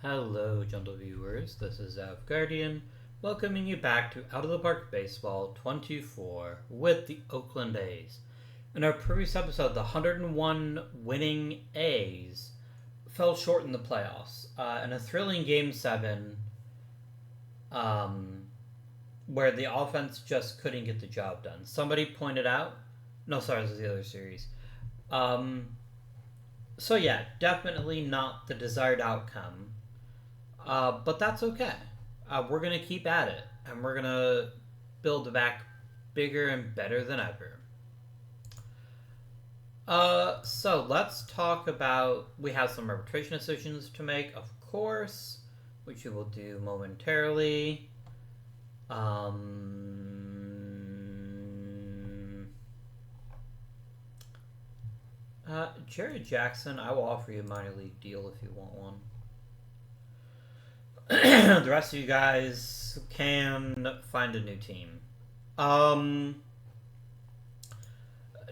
Hello, gentle viewers. This is Av Guardian, welcoming you back to Out of the Park Baseball 24 with the Oakland A's. In our previous episode, the 101 winning A's fell short in the playoffs in a thrilling Game 7 where the offense just couldn't get the job done. Somebody pointed out... No, sorry, this is the other series. So yeah, definitely not the desired outcome. But that's okay. We're going to keep at it, and we're going to build back bigger and better than ever. So let's talk about... We have some arbitration decisions to make, of course, which we will do momentarily. Jerry Jackson, I will offer you a minor league deal if you want one. The rest of you guys can find a new team.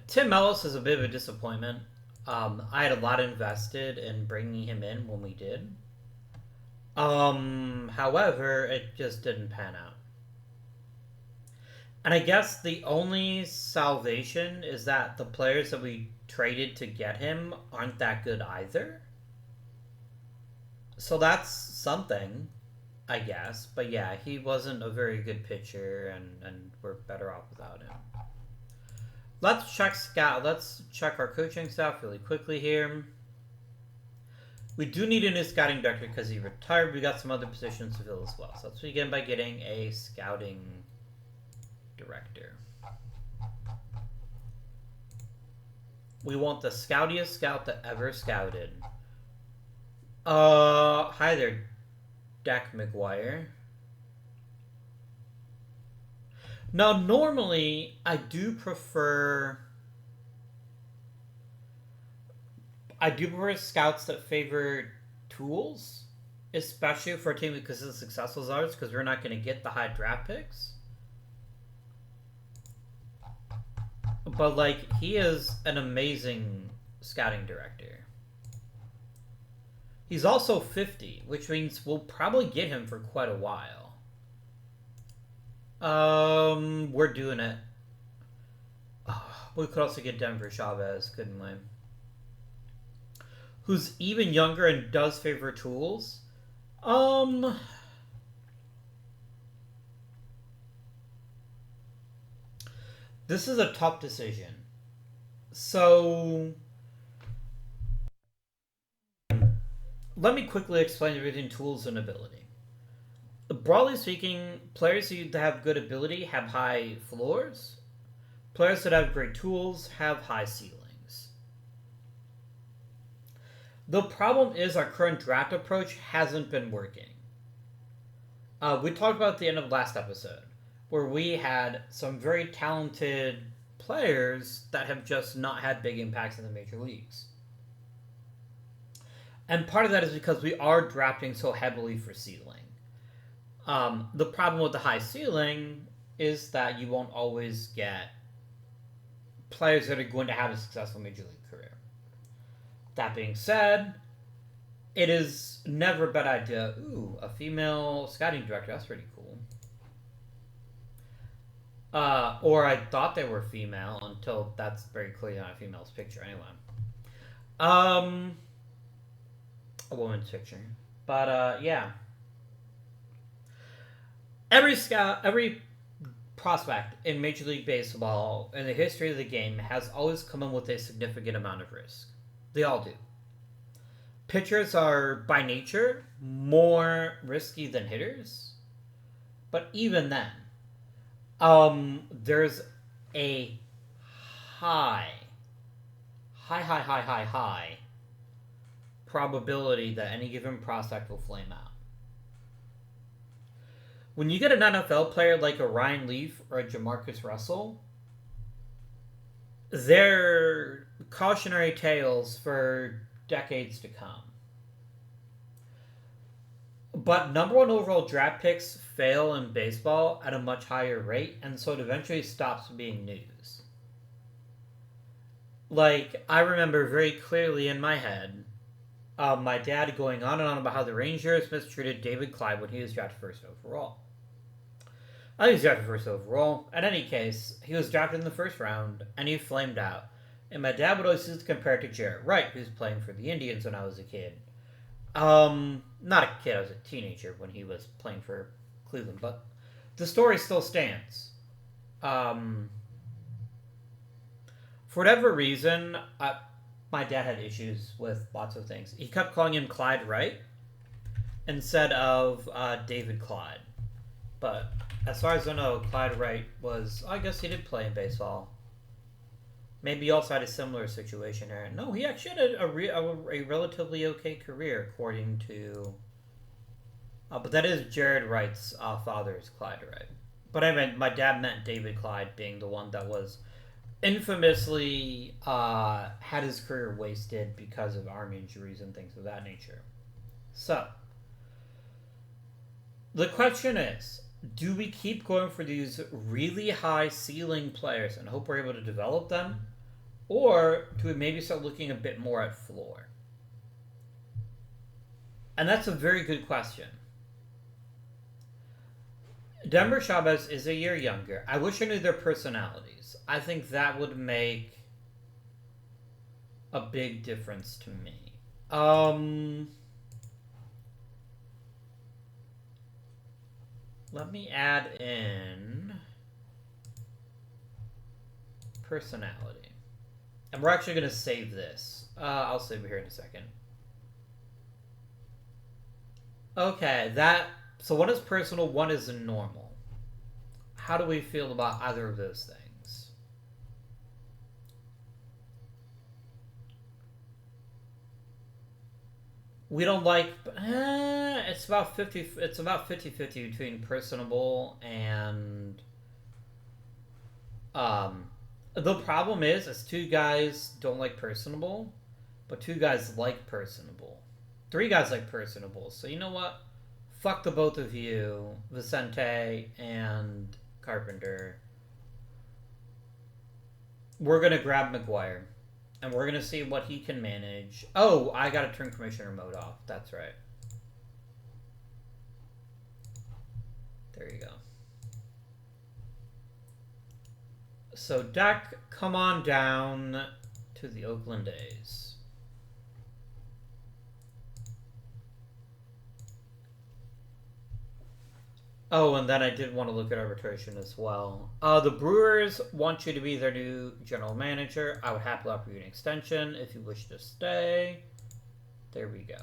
Tim Ellis is a bit of a disappointment. I had a lot invested in bringing him in when we did. However, it just didn't pan out. And I guess the only salvation is that the players that we traded to get him aren't that good either. So that's something, I guess. But yeah, he wasn't a very good pitcher, and we're better off without him. Let's check our coaching staff really quickly here. We do need a new scouting director because he retired. We got some other positions to fill as well. So let's begin by getting a scouting director. We want the scoutiest scout that ever scouted. Hi there, Dak McGuire. Now, normally, I do prefer scouts that favor tools, especially for a team because as successful as ours, because we're not going to get the high draft picks. But, like, he is an amazing scouting director. He's also 50, which means we'll probably get him for quite a while. We're doing it. We could also get Denver Chavez, couldn't we? Who's even younger and does favor tools. This is a tough decision. So let me quickly explain the difference between tools and ability. Broadly speaking, players that have good ability have high floors. Players that have great tools have high ceilings. The problem is our current draft approach hasn't been working. We talked about at the end of last episode, where we had some very talented players that have just not had big impacts in the major leagues. And part of that is because we are drafting so heavily for ceiling. The problem with the high ceiling is that you won't always get players that are going to have a successful major league career. That being said, it is never a bad idea. Ooh, a female scouting director. That's pretty cool. Or I thought they were female until that's very clearly not a female's picture anyway. A woman's picture. But, yeah. Every prospect in Major League Baseball in the history of the game has always come in with a significant amount of risk. They all do. Pitchers are, by nature, more risky than hitters. But even then, there's a high probability that any given prospect will flame out. When you get an NFL player like a Ryan Leaf or a Jamarcus Russell, they're cautionary tales for decades to come. But number one overall draft picks fail in baseball at a much higher rate, and so it eventually stops being news. Like, I remember very clearly in my head My dad going on and on about how the Rangers mistreated David Clyde when he was drafted first overall. I think he was drafted first overall. In any case, he was drafted in the first round, and he flamed out. And my dad would always compare it to Jarrett Wright, who's playing for the Indians when I was a kid. Not a kid, I was a teenager when he was playing for Cleveland, but the story still stands. For whatever reason, my dad had issues with lots of things. He kept calling him Clyde Wright instead of David Clyde. But as far as I know, Clyde Wright was, I guess he did play in baseball. Maybe he also had a similar situation here. No, he actually had a relatively okay career, according to... but that is Jared Wright's father is Clyde Wright. But I meant, my dad meant David Clyde being the one that was infamously had his career wasted because of arm injuries and things of that nature. So, the question is, do we keep going for these really high ceiling players and hope we're able to develop them? Or do we maybe start looking a bit more at floor? And that's a very good question. Denver Chavez is a year younger. I wish I knew their personalities. I think that would make a big difference to me. Let me add in personality. And we're actually going to save this. I'll save it here in a second. Okay, so one is personal, one is normal. How do we feel about either of those things? We don't like... it's about 50-50 between personable and... The problem is two guys don't like personable, but two guys like personable. Three guys like personable. So you know what? Fuck the both of you, Vicente and Carpenter. We're going to grab McGuire. And we're going to see what he can manage. Oh, I got to turn Commissioner Mode off. That's right. There you go. So, Dak, come on down to the Oakland A's. Oh, and then I did want to look at arbitration as well. The Brewers want you to be their new general manager. I would happily offer you an extension if you wish to stay. There we go.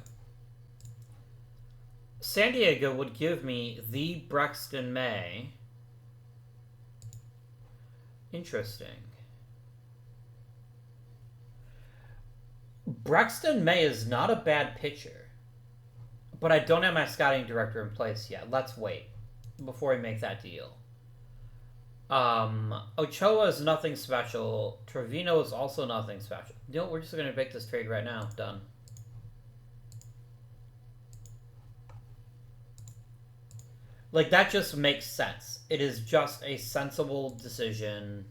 San Diego would give me the Braxton May. Interesting. Braxton May is not a bad pitcher, but I don't have my scouting director in place yet. Let's wait before we make that deal. Ochoa is nothing special. Trevino is also nothing special. You know, we're just going to make this trade right now. Done. Like, that just makes sense. It is just a sensible decision.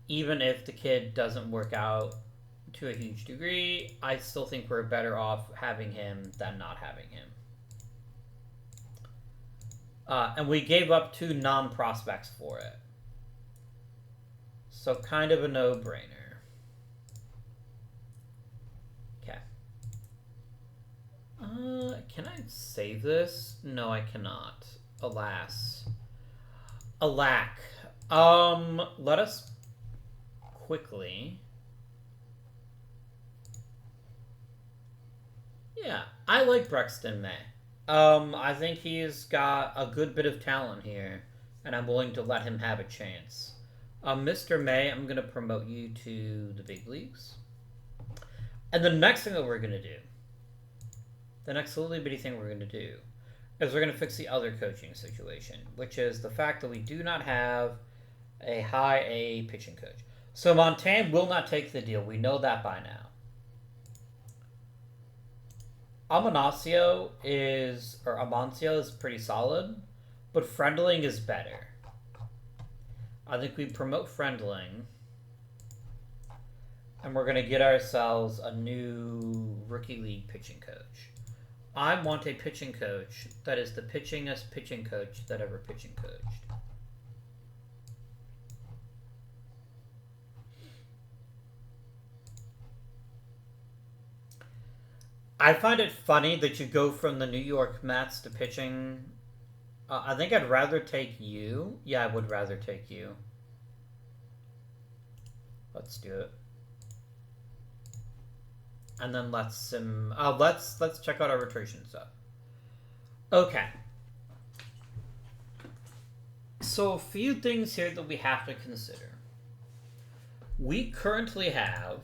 Even if the kid doesn't work out to a huge degree, I still think we're better off having him than not having him. And we gave up 2 non-prospects for it. So kind of a no-brainer. Okay. Can I save this? No, I cannot. Alas. Alack. Let us quickly... Yeah, I like Braxton May. I think he's got a good bit of talent here, and I'm willing to let him have a chance. Mr. May, I'm going to promote you to the big leagues. And the next thing that we're going to do, the next little bitty thing we're going to do, is we're going to fix the other coaching situation, which is the fact that we do not have a high A pitching coach. So Montaigne will not take the deal. We know that by now. Amancio is pretty solid, but Friendling is better. I think we promote Friendling, and we're going to get ourselves a new rookie league pitching coach. I want a pitching coach that is the pitchingest pitching coach that ever pitching coached. I find it funny that you go from the New York Mets to pitching. I think I'd rather take you. Yeah, I would rather take you. Let's do it. And then let's check out arbitration stuff. Okay. So a few things here that we have to consider. We currently have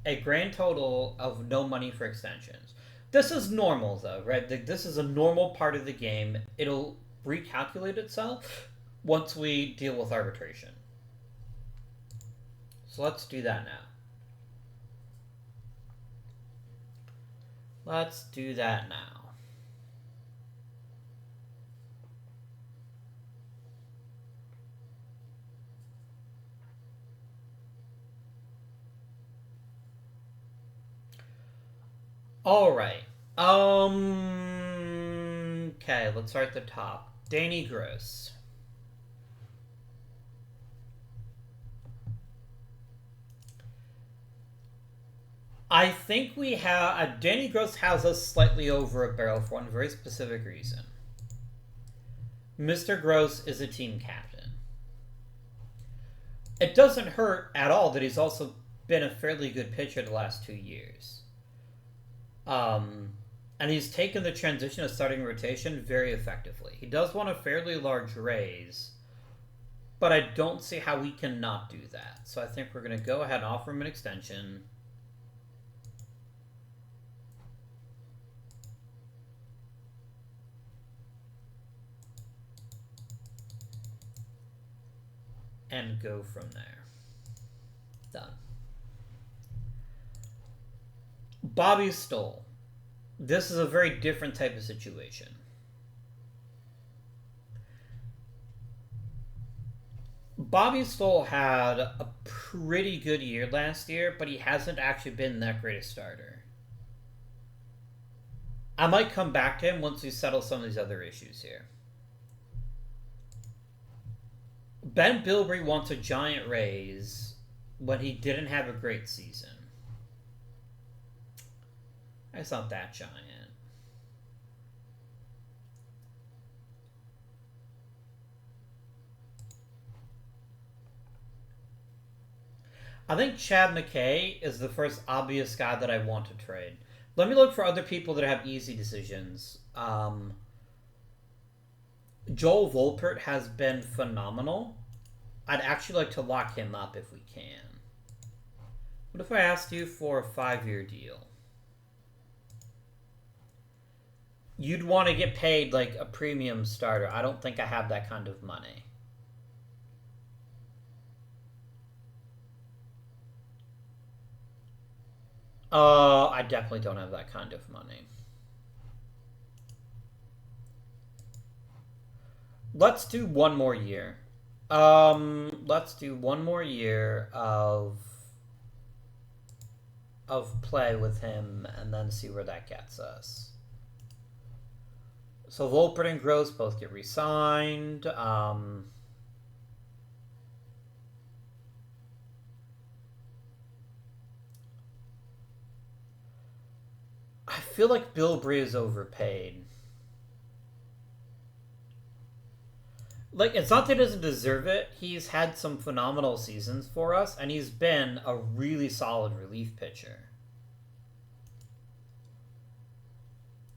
a grand total of no money for extensions. This is normal though, right? This is a normal part of the game. It'll recalculate itself once we deal with arbitration. So let's do that now. Let's do that now. All right. Okay, let's start at the top. Danny Gross. I think we have... Danny Gross has us slightly over a barrel for one very specific reason. Mr. Gross is a team captain. It doesn't hurt at all that he's also been a fairly good pitcher the last 2 years. And he's taken the transition of starting rotation very effectively. He does want a fairly large raise, but I don't see how we can not do that. So I think we're going to go ahead and offer him an extension. And go from there. Done. Bobby Stoll. This is a very different type of situation. Bobby Stoll had a pretty good year last year, but he hasn't actually been that great a starter. I might come back to him once we settle some of these other issues here. Ben Bilbrey wants a giant raise when he didn't have a great season. It's not that giant. I think Chad McKay is the first obvious guy that I want to trade. Let me look for other people that have easy decisions. Joel Volpert has been phenomenal. I'd actually like to lock him up if we can. What if I asked you for a 5-year deal? You'd want to get paid like a premium starter. I don't think I have that kind of money. I definitely don't have that kind of money. Let's do one more year. Let's do one more year of play with him and then see where that gets us. So Volpert and Gross both get re-signed. I feel like Bilbrey is overpaid. Like, it's not that he doesn't deserve it. He's had some phenomenal seasons for us, and he's been a really solid relief pitcher.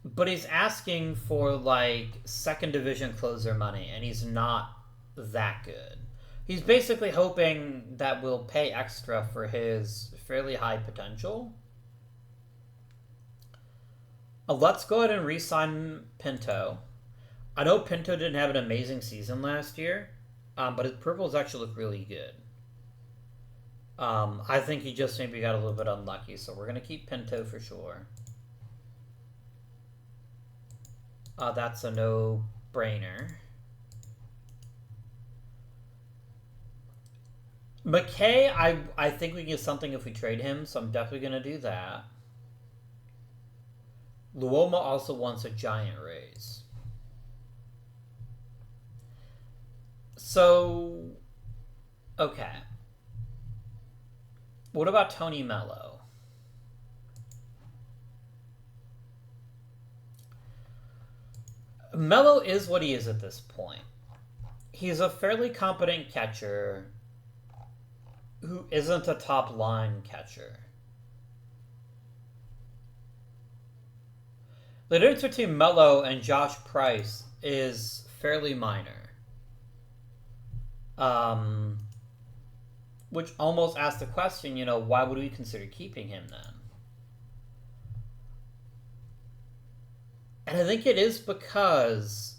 But he's asking for, like, second division closer money, and he's not that good. He's basically hoping that we'll pay extra for his fairly high potential. Let's go ahead and re-sign Pinto. I know Pinto didn't have an amazing season last year, but his purples actually look really good. I think he just maybe got a little bit unlucky, so we're going to keep Pinto for sure. That's a no-brainer. McKay, I think we can get something if we trade him, so I'm definitely going to do that. Luoma also wants a giant raise. So, okay. What about Tony Mello? Mello is what he is at this point. He's a fairly competent catcher who isn't a top line catcher. The difference between Mello and Josh Price is fairly minor. Which almost asks the question, why would we consider keeping him then? And I think it is because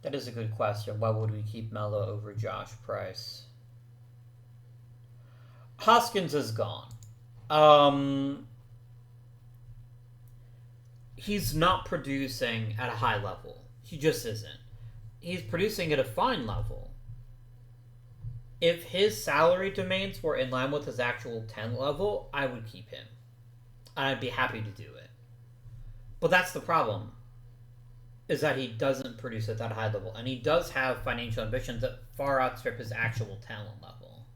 that is a good question. Why would we keep Mello over Josh Price? Hoskins is gone. He's not producing at a high level. He just isn't. He's producing at a fine level. If his salary demands were in line with his actual 10 level, I would keep him. I'd be happy to do it. But that's the problem, is that he doesn't produce at that high level. And he does have financial ambitions that far outstrip his actual talent level.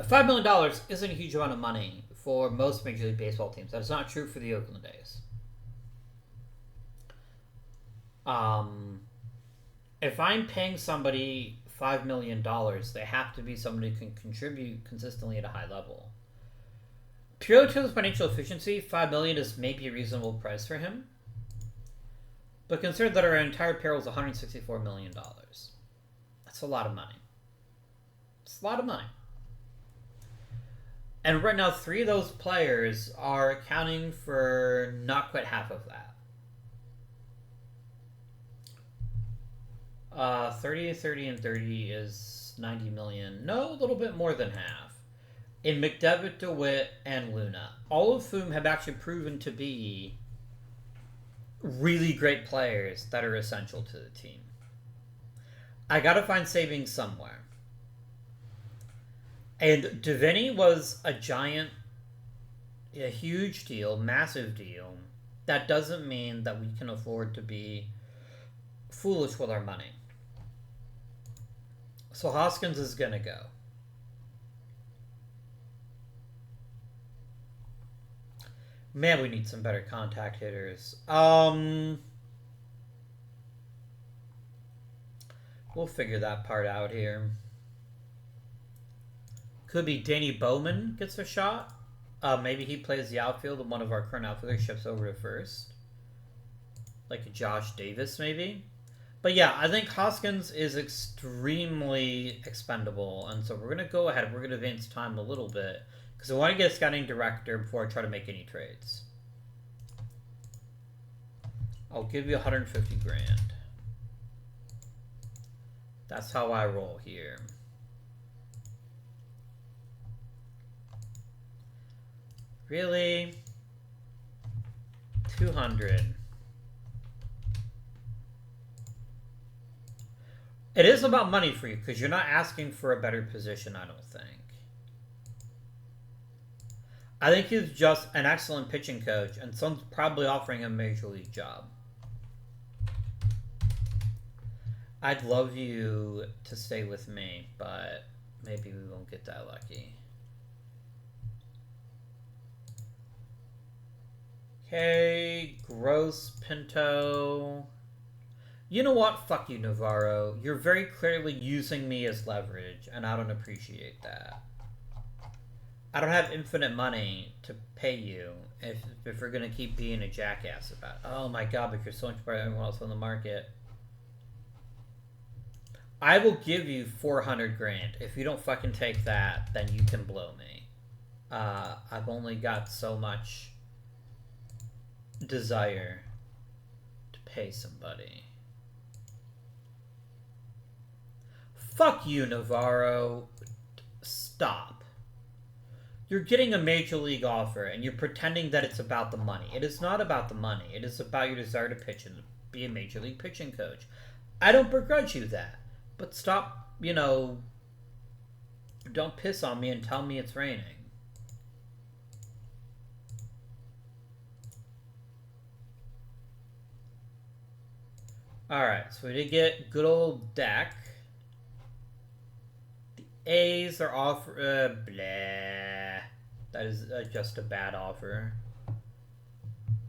$5 million isn't a huge amount of money for most Major League Baseball teams. That's not true for the Oakland A's. If I'm paying somebody $5 million, they have to be somebody who can contribute consistently at a high level. Purely to the financial efficiency, $5 million is maybe a reasonable price for him. But consider that our entire payroll is $164 million. That's a lot of money. It's a lot of money. And right now, 3 of those players are accounting for not quite half of that. 30, 30, and 30 is 90 million. No, a little bit more than half. In McDevitt, DeWitt, and Luna, all of whom have actually proven to be really great players that are essential to the team. I gotta find savings somewhere. And Deviney was a huge deal, massive deal. That doesn't mean that we can afford to be foolish with our money. So Hoskins is going to go. Man, we need some better contact hitters. We'll figure that part out here. Could be Danny Bowman gets a shot. Maybe he plays the outfield and one of our current outfielders shifts over to first. Like Josh Davis, maybe. But yeah, I think Hoskins is extremely expendable. And so we're going to go ahead. We're going to advance time a little bit. Because I want to get a scouting director before I try to make any trades. I'll give you 150 grand. That's how I roll here. Really? 200. It is about money for you, because you're not asking for a better position, I don't think. I think he's just an excellent pitching coach, and someone's probably offering him a major league job. I'd love you to stay with me, but maybe we won't get that lucky. Okay, Gross, Pinto. You know what? Fuck you, Navarro. You're very clearly using me as leverage, and I don't appreciate that. I don't have infinite money to pay you if we're going to keep being a jackass about it. Oh my god, but you're so much better than everyone else on the market. I will give you 400 grand. If you don't fucking take that, then you can blow me. I've only got so much desire to pay somebody. Fuck you, Navarro. Stop. You're getting a major league offer, and you're pretending that it's about the money. It is not about the money. It is about your desire to pitch and be a major league pitching coach. I don't begrudge you that, but stop, don't piss on me and tell me it's raining. Alright, so we did get good old Dak. The A's are off. Blah. That is just a bad offer.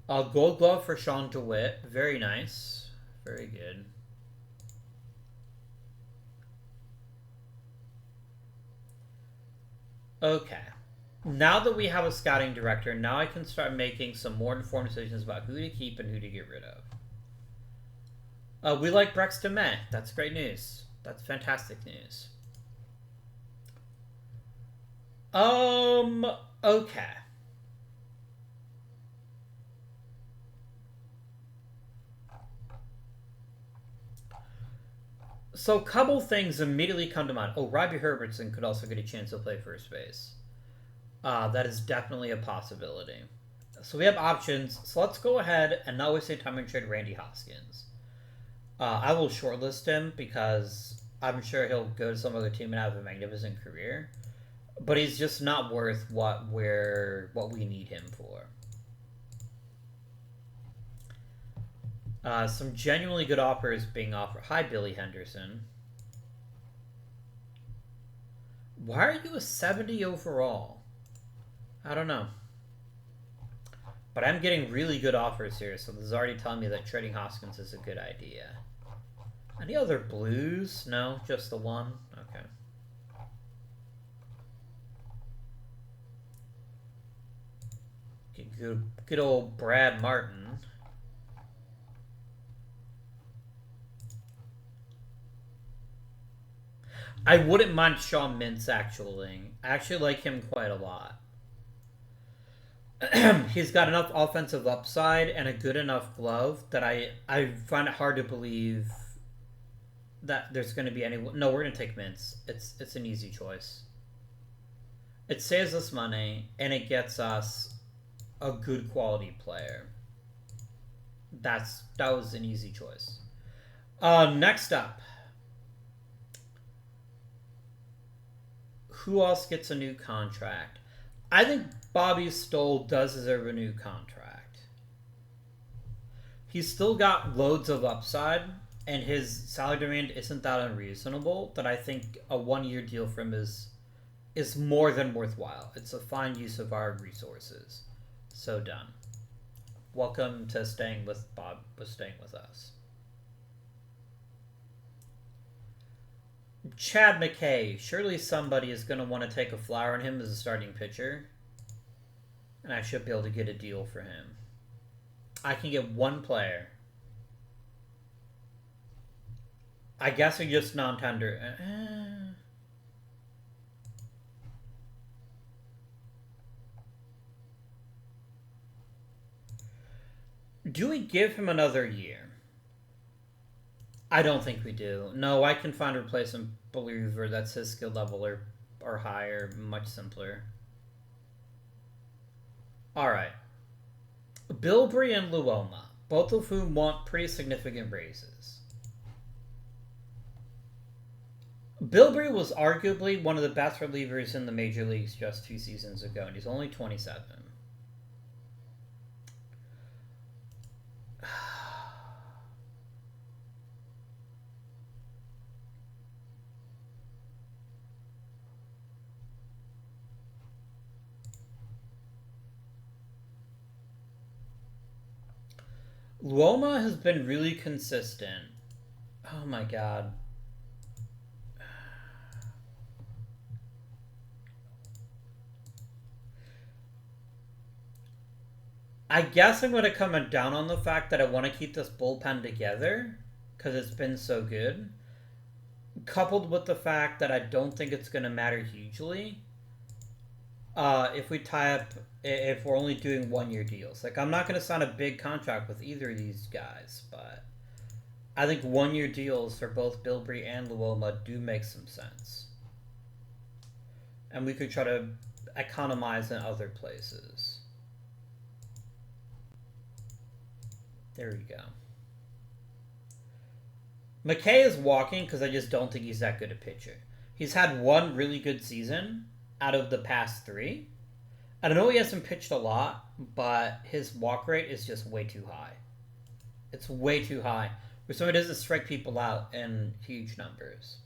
Gold Glove for Sean DeWitt. Very nice. Very good. Okay. Now that we have a scouting director, now I can start making some more informed decisions about who to keep and who to get rid of. We like Brexton May. That's great news. That's fantastic news. Okay. So a couple things immediately come to mind. Oh, Robbie Herbertson could also get a chance to play first base. That is definitely a possibility. So we have options. So let's go ahead and not waste any time and trade Randy Hoskins. I will shortlist him because I'm sure he'll go to some other team and have a magnificent career. But he's just not worth what we need him for. Some genuinely good offers being offered. Hi, Billy Henderson. Why are you a 70 overall? I don't know. But I'm getting really good offers here, so this is already telling me that trading Hoskins is a good idea. Any other blues? No, just the one? Okay. Good old Brad Martin. I wouldn't mind Sean Mintz, actually. I actually like him quite a lot. He's got enough offensive upside and a good enough glove that I find it hard to believe that there's going to be any... No, we're going to take Mintz. It's an easy choice. It saves us money, and it gets us a good quality player. That was an easy choice. Next up. Who else gets a new contract? I think Bobby Stoll does deserve a new contract. He's still got loads of upside, and his salary demand isn't that unreasonable, that I think a one-year deal for him is more than worthwhile. It's a fine use of our resources. So done. Welcome to staying with us. Chad McKay. Surely somebody is going to want to take a flyer on him as a starting pitcher. And I should be able to get a deal for him. I can get one player. I guess we just non-tender. Do we give him another year? I don't think we do. No, I can find a replacement believer that's his skill level or higher, much simpler. Alright. Bilbrey and Luoma, both of whom want pretty significant raises. Bilbrey was arguably one of the best relievers in the major leagues just 2 seasons ago, and he's only 27. Luoma has been really consistent. Oh my god. I guess I'm going to come down on the fact that I want to keep this bullpen together because it's been so good. Coupled with the fact that I don't think it's going to matter hugely. If we tie up, if we're only doing 1-year deals. Like, I'm not going to sign a big contract with either of these guys, but I think 1-year deals for both Bilbrey and Luoma do make some sense. And we could try to economize in other places. There we go. McKay is walking because I just don't think he's that good a pitcher. He's had one really good season out of the past 3. I don't know he hasn't pitched a lot, but his walk rate is just way too high. It's way too high. So it doesn't strike people out in huge numbers.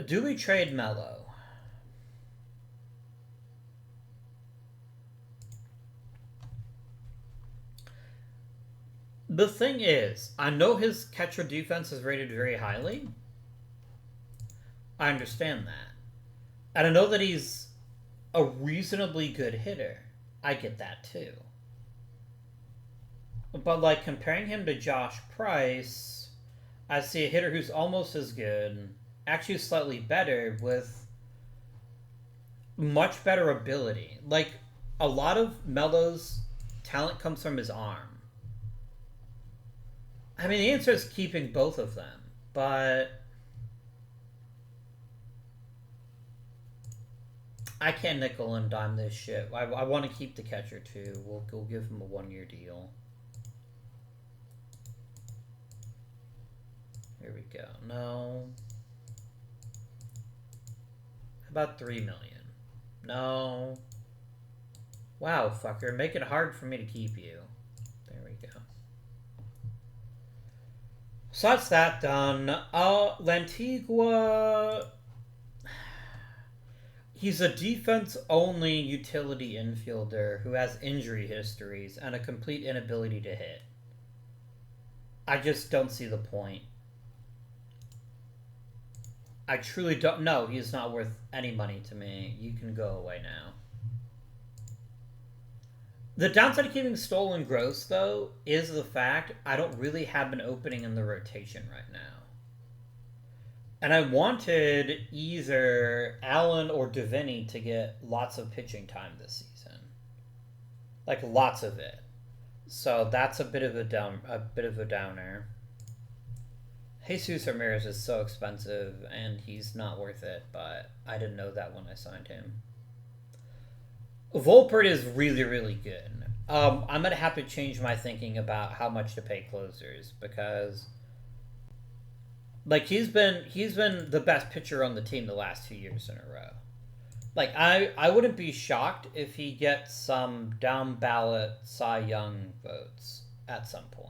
Do we trade Mello? The thing is, I know his catcher defense is rated very highly. I understand that. And I know that he's a reasonably good hitter. I get that too. But, like, comparing him to Josh Price, I see a hitter who's almost as good, actually slightly better, with much better ability. Like, a lot of Melo's talent comes from his arm. I mean, the answer is keeping both of them, but I can't nickel and dime this shit. I want to keep the catcher too. We'll give him a 1-year deal. Here we go. No. About $3 million. No. Wow, fucker. Make it hard for me to keep you. There we go. So that's that done. Lantigua. He's a defense-only utility infielder who has injury histories and a complete inability to hit. I just don't see the point. I truly don't know. He's not worth any money to me. You can go away now. The downside of keeping Stoll and Gross, though, is the fact I don't really have an opening in the rotation right now. And I wanted either Allen or Deviney to get lots of pitching time this season. Like, lots of it. So that's a bit of a downer. Jesus Ramirez is so expensive, and he's not worth it, but I didn't know that when I signed him. Volpert is really, really good. I'm going to have to change my thinking about how much to pay closers, because like he's been the best pitcher on the team the last 2 years in a row. Like, I wouldn't be shocked if he gets some down ballot Cy Young votes at some point.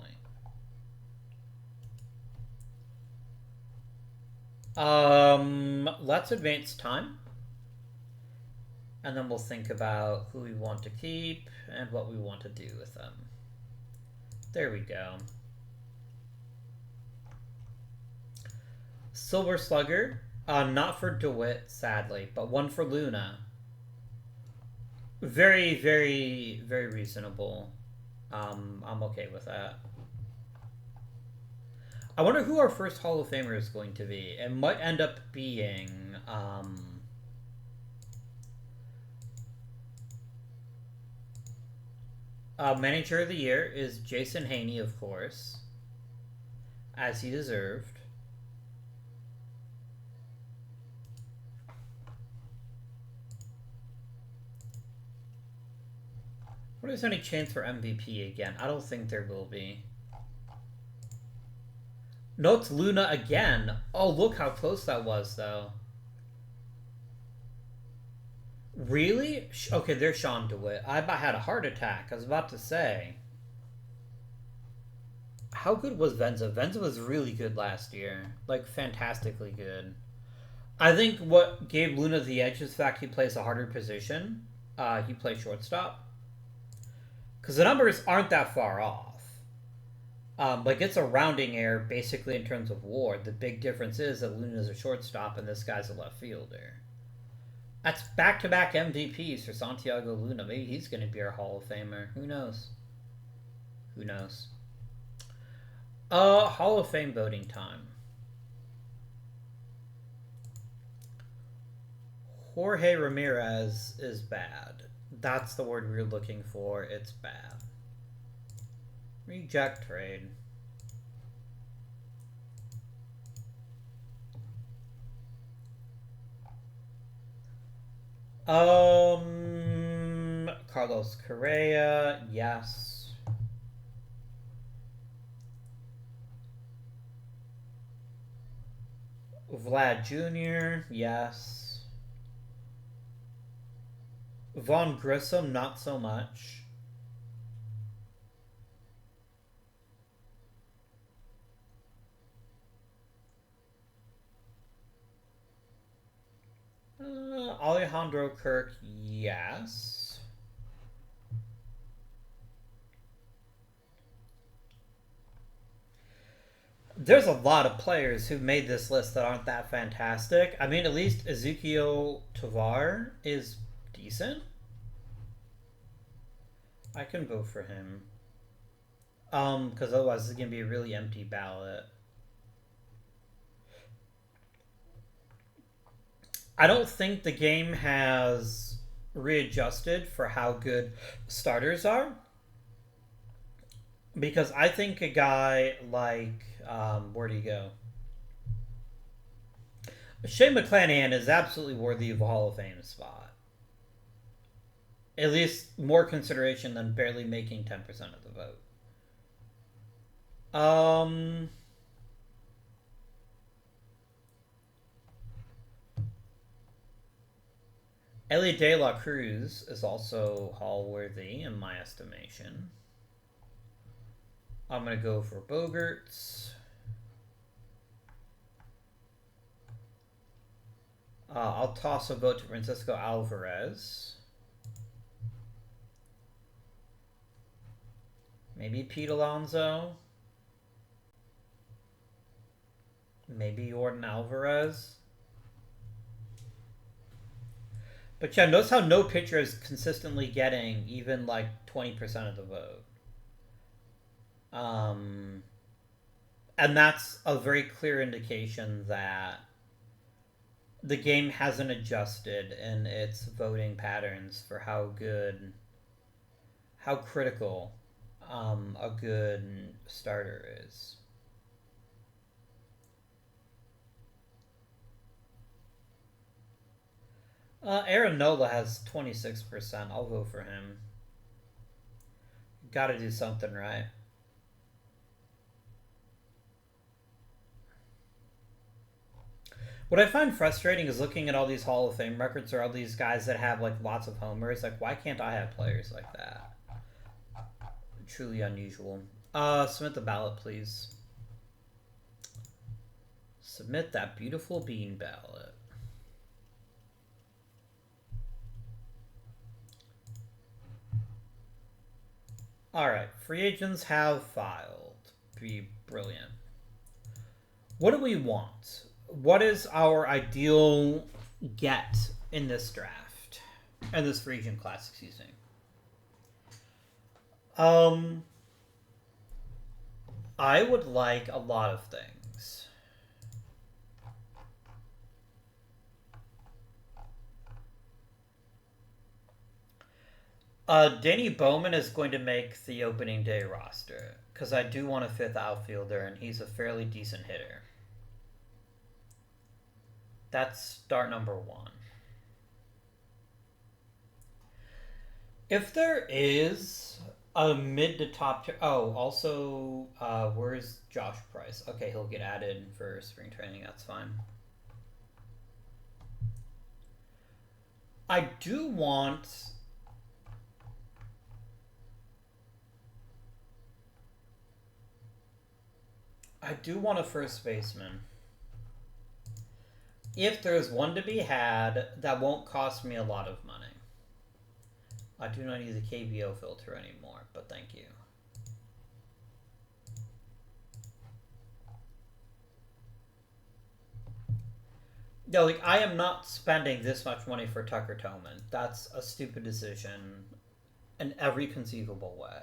Let's advance time. And then we'll think about who we want to keep and what we want to do with them. There we go. Silver Slugger. Not for DeWitt, sadly, but one for Luna. Very, very, very reasonable. I'm okay with that. I wonder who our first Hall of Famer is going to be. It might end up being... Manager of the Year is Jason Haney, of course. As he deserved. What is any chance for MVP again? I don't think there will be. No, it's Luna again. Oh, look how close that was, though. Really? Okay, there's Sean DeWitt. I had a heart attack. I was about to say. How good was Venza? Venza was really good last year. Like, fantastically good. I think what gave Luna the edge is the fact he plays a harder position. He plays shortstop. Because the numbers aren't that far off. Like, it's a rounding error, basically, in terms of WAR. The big difference is that Luna's a shortstop and this guy's a left fielder. That's back-to-back MVPs for Santiago Luna. Maybe he's going to be our Hall of Famer. Who knows? Who knows? Hall of Fame voting time. Jorge Ramirez is bad. That's the word we were looking for. It's bad. Reject trade. Carlos Correa, yes. Vlad Jr., yes. Vaughn Grissom, not so much. Alejandro Kirk, yes. There's a lot of players who made this list that aren't that fantastic. I mean, at least Ezekiel Tovar is decent. I can vote for him. Because otherwise it's going to be a really empty ballot. I don't think the game has readjusted for how good starters are. Because I think a guy like, where'd he go? Shane McClanahan is absolutely worthy of a Hall of Fame spot. At least more consideration than barely making 10% of the vote. Ellie De La Cruz is also Hall worthy in my estimation. I'm going to go for Bogaerts. I'll toss a vote to Francisco Alvarez. Maybe Pete Alonso. Maybe Jordan Alvarez. But yeah, notice how no pitcher is consistently getting even like 20% of the vote. And that's a very clear indication that the game hasn't adjusted in its voting patterns for how critical a good starter is. Aaron Nola has 26%. I'll vote for him. Gotta do something right. What I find frustrating is looking at all these Hall of Fame records or all these guys that have like lots of homers. Like, why can't I have players like that? Truly unusual. Submit the ballot, please. Submit that beautiful bean ballot. Alright, free agents have filed. Be brilliant. What do we want? What is our ideal get in this draft? In this free agent class, excuse me. I would like a lot of things. Danny Bowman is going to make the opening day roster because I do want a fifth outfielder, and he's a fairly decent hitter. That's start number one. If there is a mid to top tier... Oh, also, where's Josh Price? Okay, he'll get added for spring training. That's fine. I do want... a first baseman. If there's one to be had, that won't cost me a lot of money. I do not use a KBO filter anymore, but thank you. No, like, I am not spending this much money for Tucker Tillman. That's a stupid decision in every conceivable way.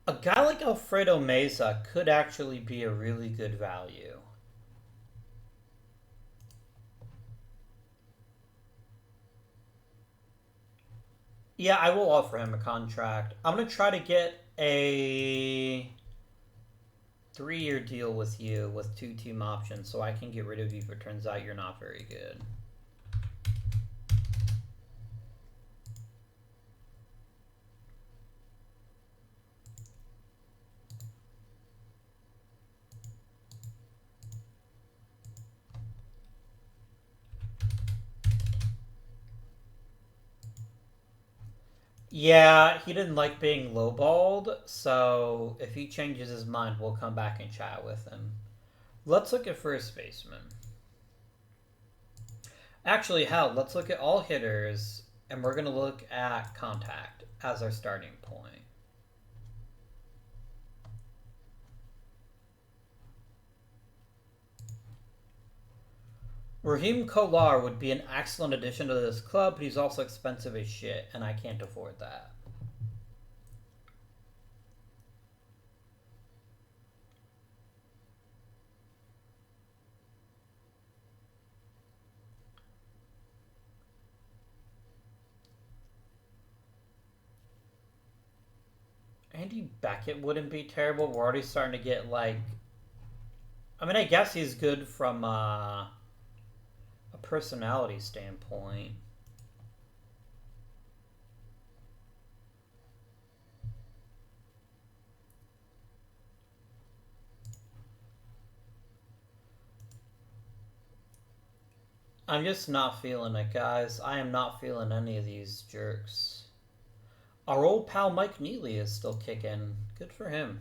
A guy like Alfredo Meza could actually be a really good value. Yeah, I will offer him a contract. I'm going to try to get a 3-year deal with you with 2 team options so I can get rid of you if it turns out you're not very good. Yeah, he didn't like being lowballed, so if he changes his mind, we'll come back and chat with him. Let's look at first baseman. Actually, hell, let's look at all hitters, and we're going to look at contact as our starting point. Raheem Kolar would be an excellent addition to this club, but he's also expensive as shit, and I can't afford that. Andy Beckett wouldn't be terrible. We're already starting to get like... I mean, I guess he's good from a personality standpoint. I'm just not feeling it, guys. I am not feeling any of these jerks. Our old pal Mike Neely is still kicking. Good for him.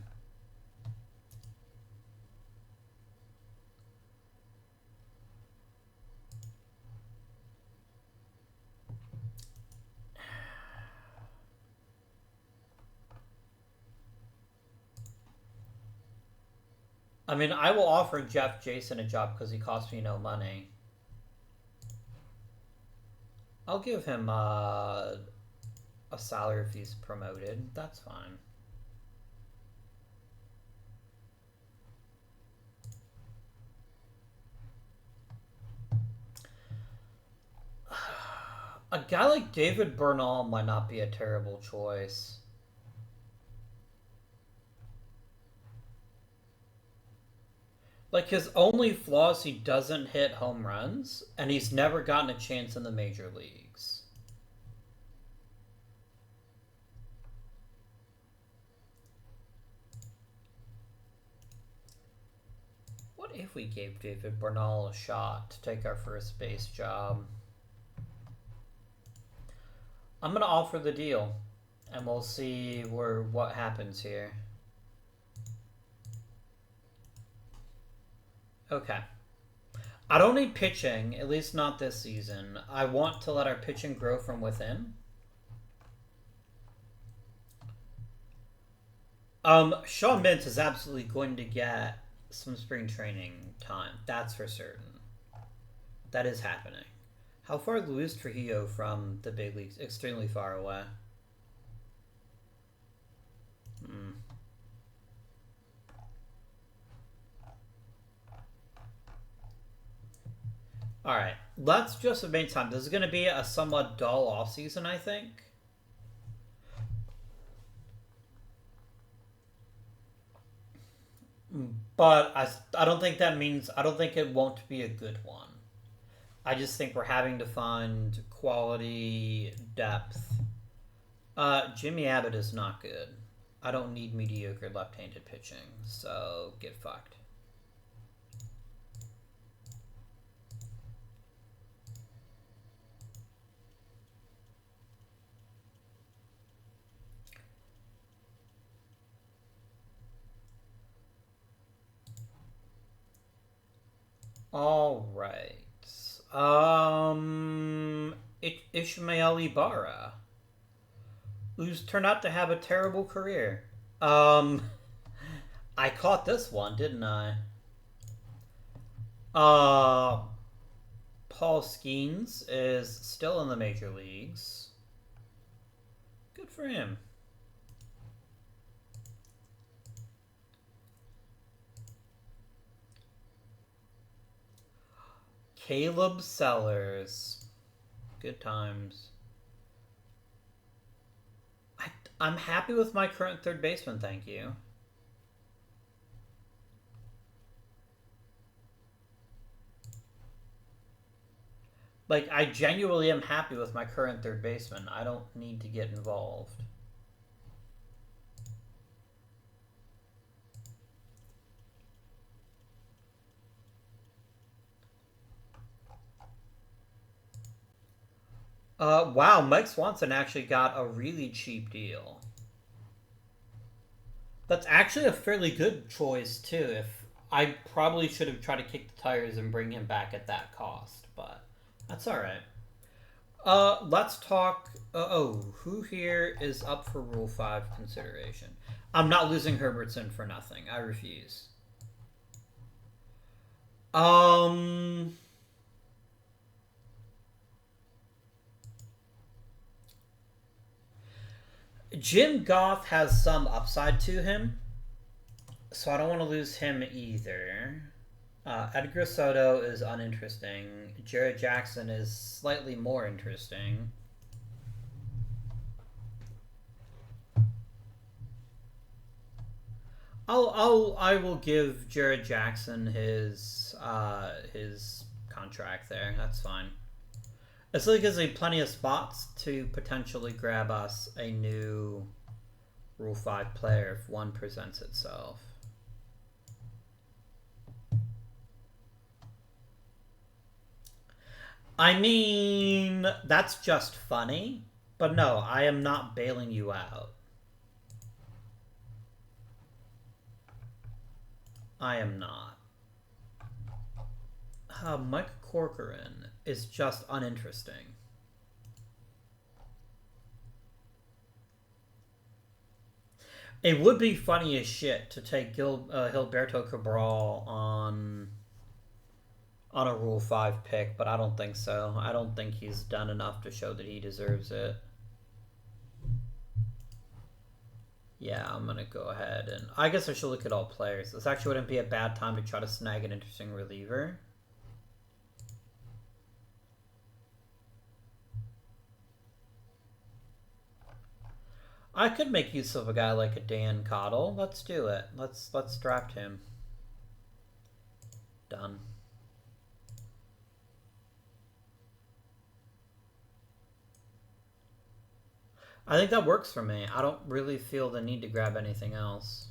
I mean, I will offer Jeff Jason a job because he costs me no money. I'll give him a salary if he's promoted. That's fine. A guy like David Bernal might not be a terrible choice. Like, his only flaw is he doesn't hit home runs, and he's never gotten a chance in the major leagues. What if we gave David Bernal a shot to take our first base job? I'm going to offer the deal, and we'll see what happens here. Okay. I don't need pitching, at least not this season. I want to let our pitching grow from within. Sean Mintz is absolutely going to get some spring training time. That's for certain. That is happening. How far is Luis Trujillo from the big leagues? Extremely far away. Alright, let's just make time. This is going to be a somewhat dull offseason, I think. But I don't think that means... I don't think it won't be a good one. I just think we're having to find quality depth. Jimmy Abbott is not good. I don't need mediocre left-handed pitching, so get fucked. All right. Ishmael Ibarra, who's turned out to have a terrible career. I caught this one, didn't I? Paul Skeens is still in the major leagues. Good for him. Caleb Sellers. Good times. I'm happy with my current third baseman, thank you. Like, I genuinely am happy with my current third baseman. I don't need to get involved. Wow, Mike Swanson actually got a really cheap deal. That's actually a fairly good choice, too. If I probably should have tried to kick the tires and bring him back at that cost, but that's alright. Let's talk... who here is up for Rule 5 consideration? I'm not losing Herbertson for nothing. I refuse. Jim Goff has some upside to him, so I don't want to lose him either. Edgar Soto is uninteresting. Jared Jackson is slightly more interesting. I will give Jared Jackson his contract there. That's fine. It's like there's plenty of spots to potentially grab us a new Rule 5 player if one presents itself. I mean, that's just funny, but no, I am not bailing you out. I am not. Mike Corcoran is just uninteresting. It would be funny as shit to take Gilberto Cabral on a Rule 5 pick, but I don't think so. I don't think he's done enough to show that he deserves it. Yeah, I'm going to go ahead and... I guess I should look at all players. This actually wouldn't be a bad time to try to snag an interesting reliever. I could make use of a guy like a Dan Cottle. Let's do it. Let's draft him. Done. I think that works for me. I don't really feel the need to grab anything else.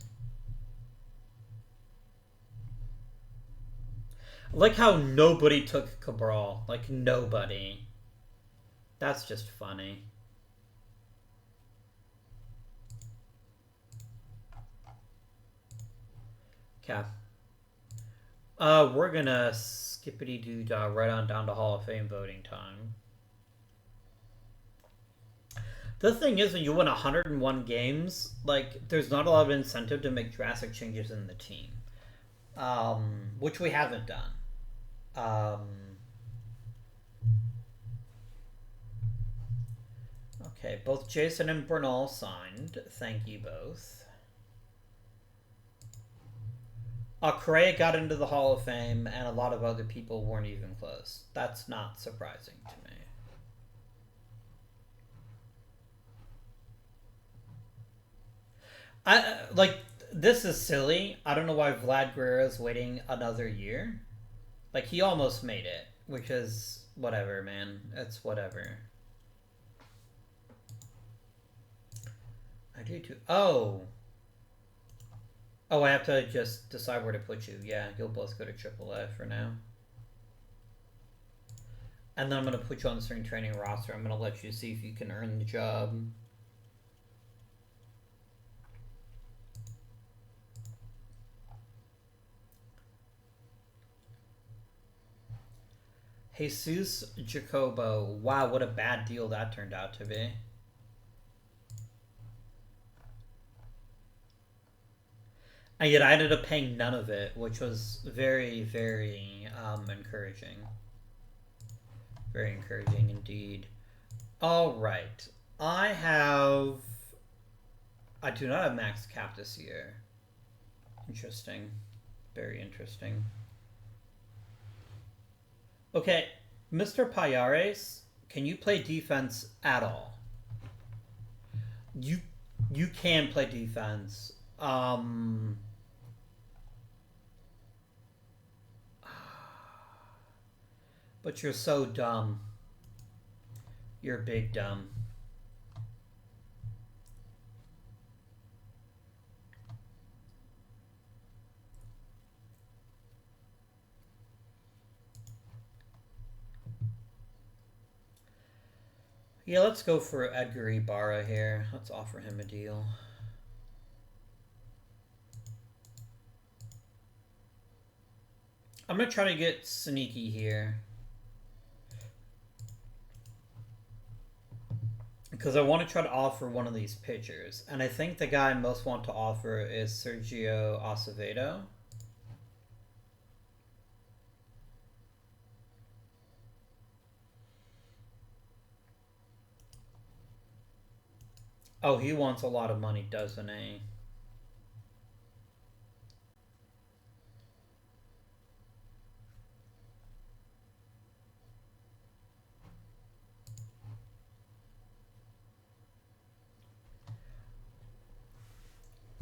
I like how nobody took Cabral. Like, nobody. That's just funny. Okay. We're gonna skippity-doo right on down to Hall of Fame voting time. The thing is, when you win 101 games, like, there's not a lot of incentive to make drastic changes in the team. Which we haven't done. Okay, both Jason and Bernal signed. Thank you both. Correa got into the Hall of Fame, and a lot of other people weren't even close. That's not surprising to me. This is silly. I don't know why Vlad Guerrero is waiting another year. Like, he almost made it, which is whatever, man. It's whatever. I do too. Oh, I have to just decide where to put you. Yeah, you'll both go to AAA for now. And then I'm going to put you on the spring training roster. I'm going to let you see if you can earn the job. Jesus Jacobo. Wow, what a bad deal that turned out to be. And yet I ended up paying none of it, which was very, very encouraging. Very encouraging indeed. Alright. I do not have max cap this year. Interesting. Very interesting. Okay, Mr. Payares, can you play defense at all? You you can play defense. But you're so dumb. You're big dumb. Yeah, let's go for Edgar Ibarra here. Let's offer him a deal. I'm going to try to get sneaky here. Because I want to try to offer one of these pitchers. And I think the guy I most want to offer is Sergio Acevedo. Oh, he wants a lot of money, doesn't he?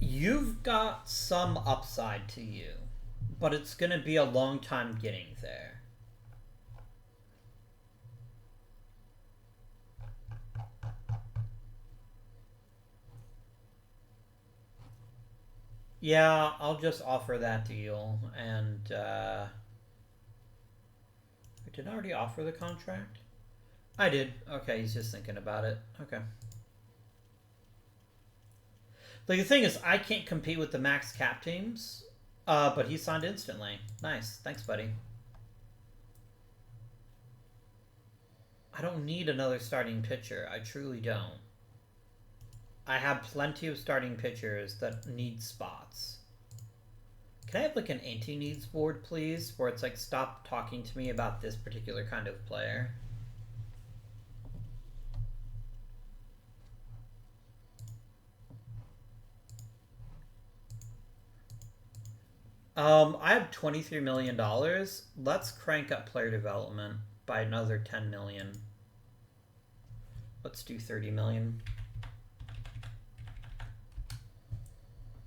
You've got some upside to you, but it's going to be a long time getting there. Yeah, I'll just offer that deal. And, did I already offer the contract? I did. Okay, he's just thinking about it. Okay. The thing is, I can't compete with the max cap teams, but he signed instantly. Nice. Thanks, buddy. I don't need another starting pitcher. I truly don't. I have plenty of starting pitchers that need spots. Can I have like an anti-needs board, please? Where it's like, stop talking to me about this particular kind of player. I have $23 million. Let's crank up player development by another 10 million. Let's do 30 million.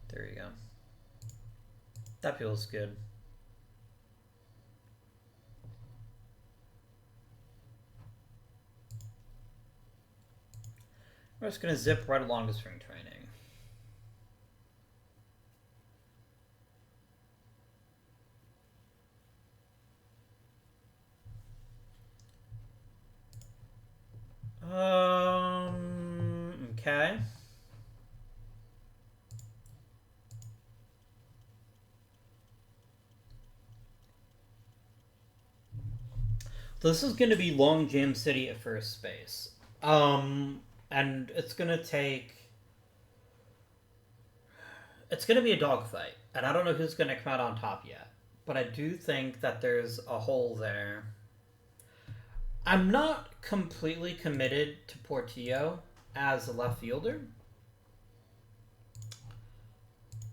There you go. That feels good. We're just going to zip right along to spring training. Okay. This is going to be Long Jam City at first base. And it's going to take... It's going to be a dogfight. And I don't know who's going to come out on top yet. But I do think that there's a hole there. I'm not completely committed to Portillo as a left fielder.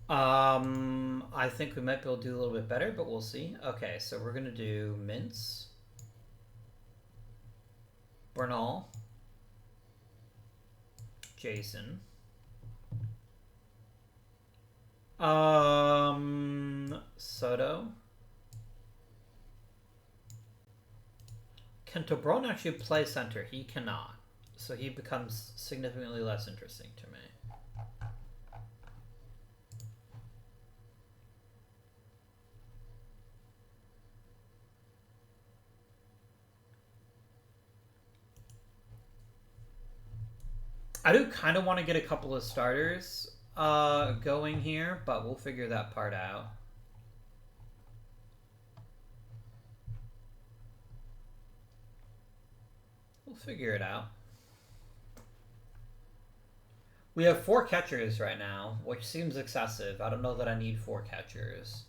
I think we might be able to do a little bit better, but we'll see. Okay, so we're going to do Mintz. Bernal. Jason. Soto. Can Tobron actually play center? He cannot. So he becomes significantly less interesting to me. I do kind of want to get a couple of starters going here, but we'll figure that part out. We'll figure it out. We have 4 catchers right now, which seems excessive. I don't know that I need 4 catchers.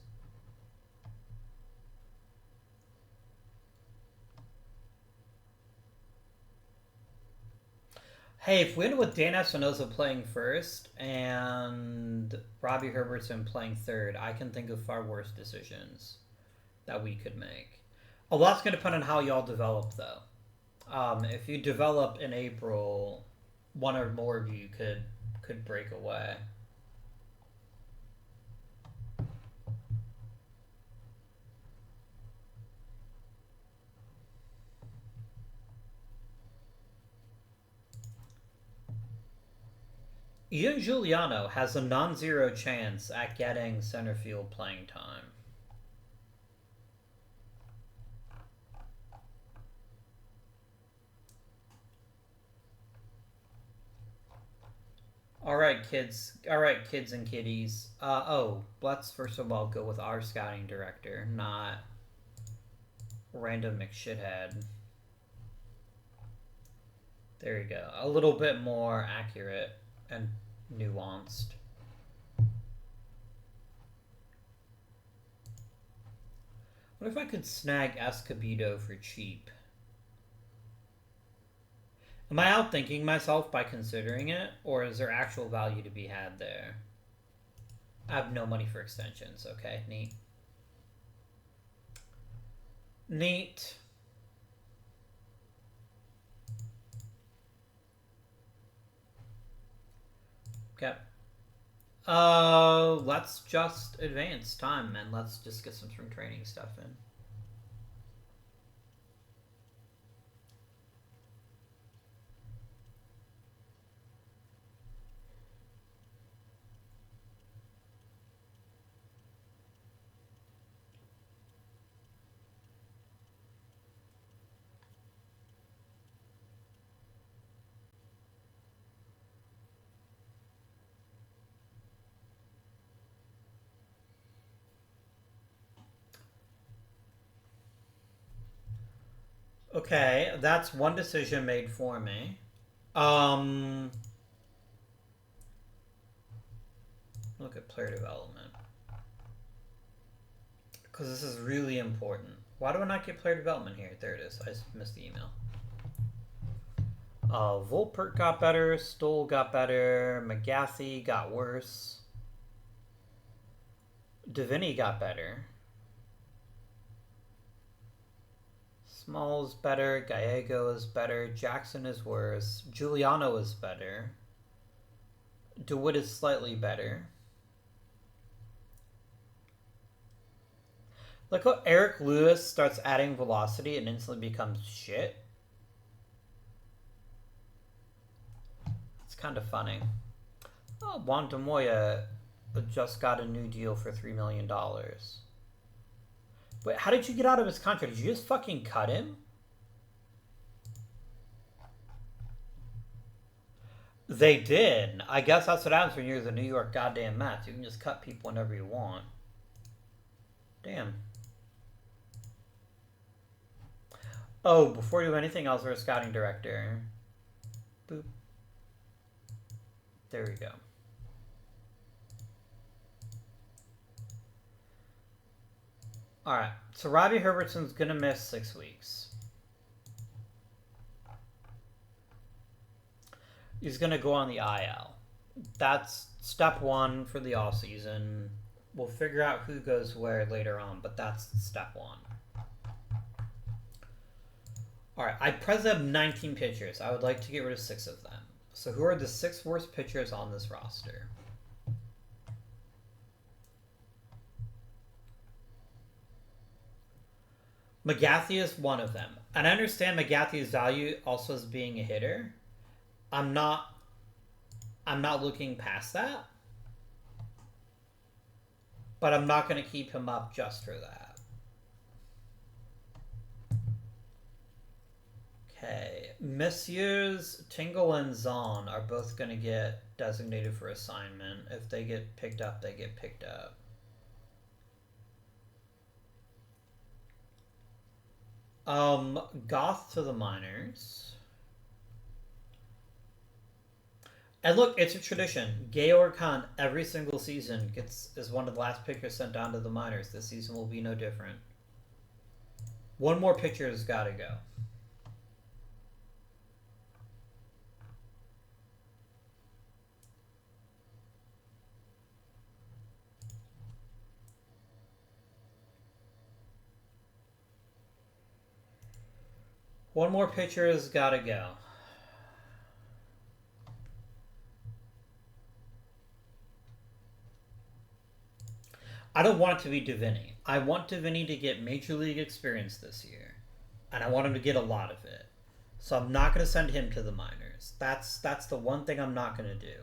Hey, if we end up with Dan Espinosa playing first and Robbie Herbertson playing third, I can think of far worse decisions that we could make. A lot's going to depend on how y'all develop, though. If you develop in April, one or more of you could break away. Ian Giuliano has a non-zero chance at getting center field playing time. All right, kids. All right, kids and kiddies. Let's first of all go with our scouting director, not random McShithead. There you go. A little bit more accurate and nuanced. What if I could snag Escobedo for cheap? Am I outthinking myself by considering it, or is there actual value to be had there? I have no money for extensions. Okay, neat. Neat. Okay. Let's just advance time and let's just get some spring training stuff in. Okay, that's one decision made for me. Look at player development. Because this is really important. Why do I not get player development here? There it is. I just missed the email. Volpert got better. Stoll got better. McGathy got worse. Davini got better. Small is better. Gallego is better. Jackson is worse. Giuliano is better. DeWitt is slightly better. Look how Eric Lewis starts adding velocity and instantly becomes shit. It's kind of funny. Oh, Juan Demoya just got a new deal for $3 million. Wait, how did you get out of his contract? Did you just fucking cut him? They did. I guess that's what happens when you're the New York goddamn Mets. You can just cut people whenever you want. Damn. Oh, before you do anything else, we're a scouting director. Boop. There we go. Alright, so Robbie Herbertson's gonna miss 6 weeks. He's gonna go on the IL. That's step one for the offseason. We'll figure out who goes where later on, but that's step one. Alright, I presently have 19 pitchers. I would like to get rid of 6 of them. So who are the 6 worst pitchers on this roster? McGathy is one of them. And I understand McGathy's value also as being a hitter. I'm not looking past that. But I'm not going to keep him up just for that. Okay. Messieurs Tingle and Zahn are both going to get designated for assignment. If they get picked up, they get picked up. Goth to the minors. And look, it's a tradition. Gayor Khan every single season is one of the last pitchers sent down to the minors. This season will be no different. One more pitcher has got to go. One more pitcher has got to go. I don't want it to be Davini. I want Davini to get Major League experience this year. And I want him to get a lot of it. So I'm not going to send him to the minors. That's the one thing I'm not going to do.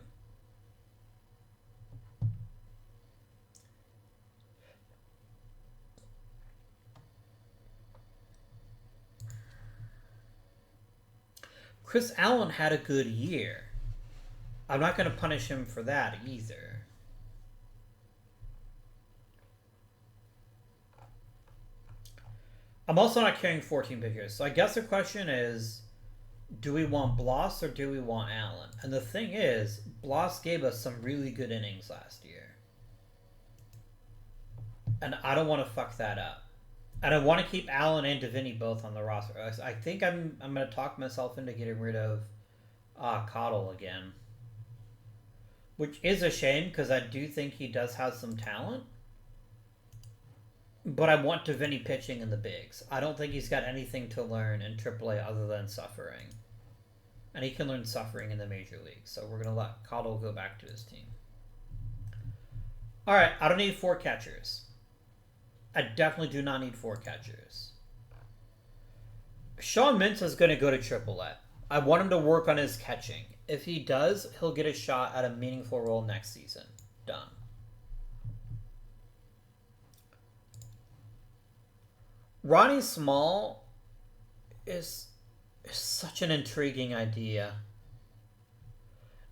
Chris Allen had a good year. I'm not going to punish him for that either. I'm also not carrying 14 pitchers. So I guess the question is, do we want Bloss or do we want Allen? And the thing is, Bloss gave us some really good innings last year. And I don't want to fuck that up. And I want to keep Allen and Davini both on the roster. I think I'm going to talk myself into getting rid of Cottle again. Which is a shame, because I do think he does have some talent. But I want Davini pitching in the bigs. I don't think he's got anything to learn in AAA other than suffering. And he can learn suffering in the major leagues. So we're going to let Cottle go back to his team. Alright, I don't need 4 catchers. I definitely do not need 4 catchers. Sean Mintz is going to go to AAA. I want him to work on his catching. If he does, he'll get a shot at a meaningful role next season. Done. Ronnie Small is such an intriguing idea.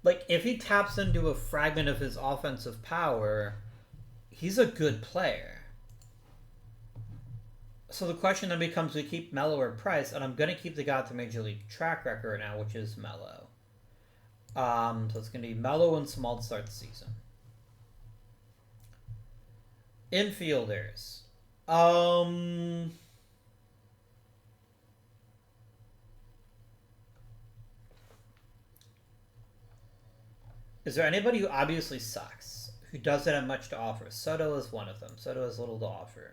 Like, if he taps into a fragment of his offensive power, he's a good player. So the question then becomes, we keep Melo or Price, and I'm going to keep the guy with the Major League track record now, which is Melo. So it's going to be Melo and Small to start the season. Infielders. Is there anybody who obviously sucks, who doesn't have much to offer? Soto is one of them. Soto has little to offer.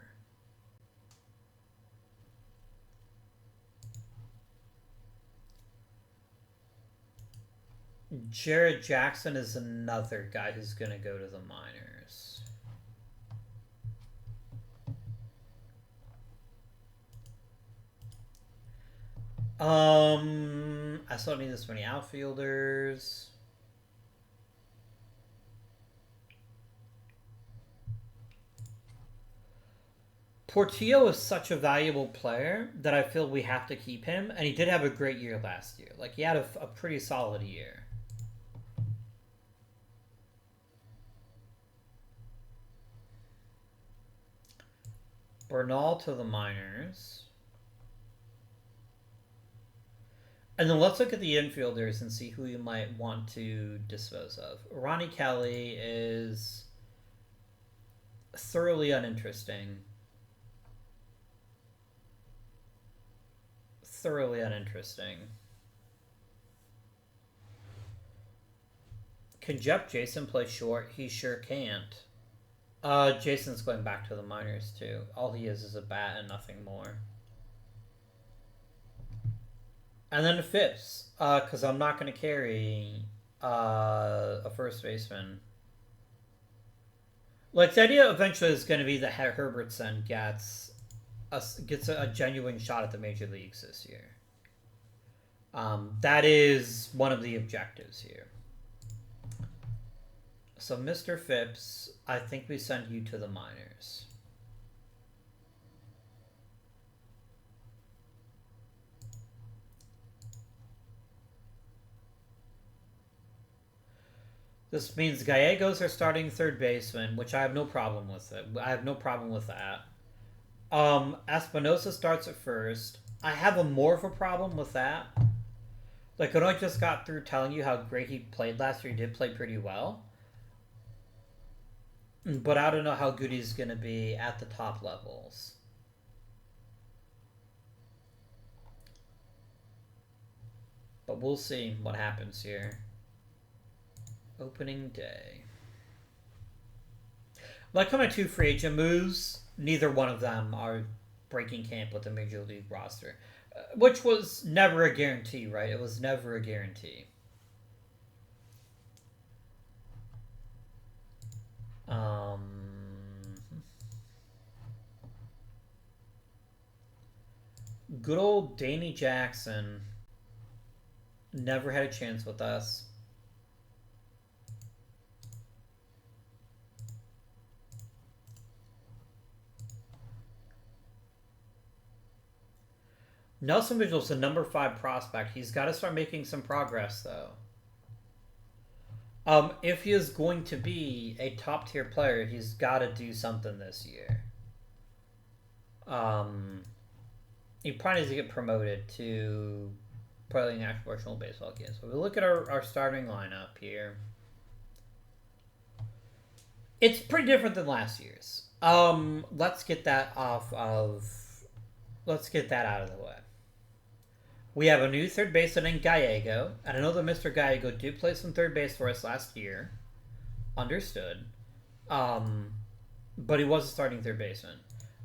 Jared Jackson is another guy who's going to go to the minors. I still don't need this many outfielders. Portillo is such a valuable player that I feel we have to keep him, and he did have a great year last year. Like, he had a pretty solid year. Bernal to the minors. And then let's look at the infielders and see who you might want to dispose of. Ronnie Kelly is thoroughly uninteresting. Thoroughly uninteresting. Can Jeff Jason play short? He sure can't. Jason's going back to the minors too. All he is a bat and nothing more. And then Phipps, because I'm not going to carry a first baseman. Like, the idea eventually is going to be that Herbertson gets a genuine shot at the major leagues this year. That is one of the objectives here. So, Mr. Phipps, I think we send you to the minors. This means Gallegos are starting third baseman, which I have no problem with it. I have no problem with that. Espinosa starts at first. I have more of a problem with that. Like, when I just got through telling you how great he played last year, he did play pretty well. But I don't know how good he's going to be at the top levels. But we'll see what happens here. Opening day. Like how my 2 free agent moves, neither one of them are breaking camp with the Major League roster. which was never a guarantee, right? It was never a guarantee. Good old Danny Jackson never had a chance with us. Nelson Mitchell's the number 5 prospect. He's got to start making some progress, though. If he is going to be a top tier player, he's got to do something this year. He probably needs to get promoted to playing actual professional baseball games. So we look at our starting lineup here. It's pretty different than last year's. Let's get that out of the way. We have a new third baseman in Gallego, and I know that Mr. Gallego did play some third base for us last year. Understood. But he was a starting third baseman.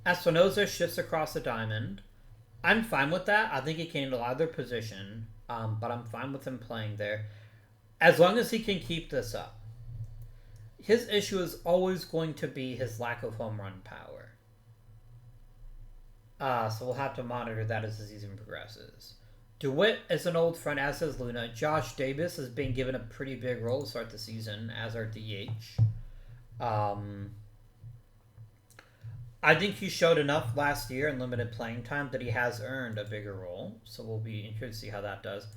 Espinosa shifts across the diamond. I'm fine with that. I think he can handle either position, but I'm fine with him playing there. As long as he can keep this up. His issue is always going to be his lack of home run power. So we'll have to monitor that as the season progresses. DeWitt is an old friend, as is Luna. Josh Davis has been given a pretty big role to start the season as our DH. I think he showed enough last year in limited playing time that he has earned a bigger role. So we'll be interested to see how that does.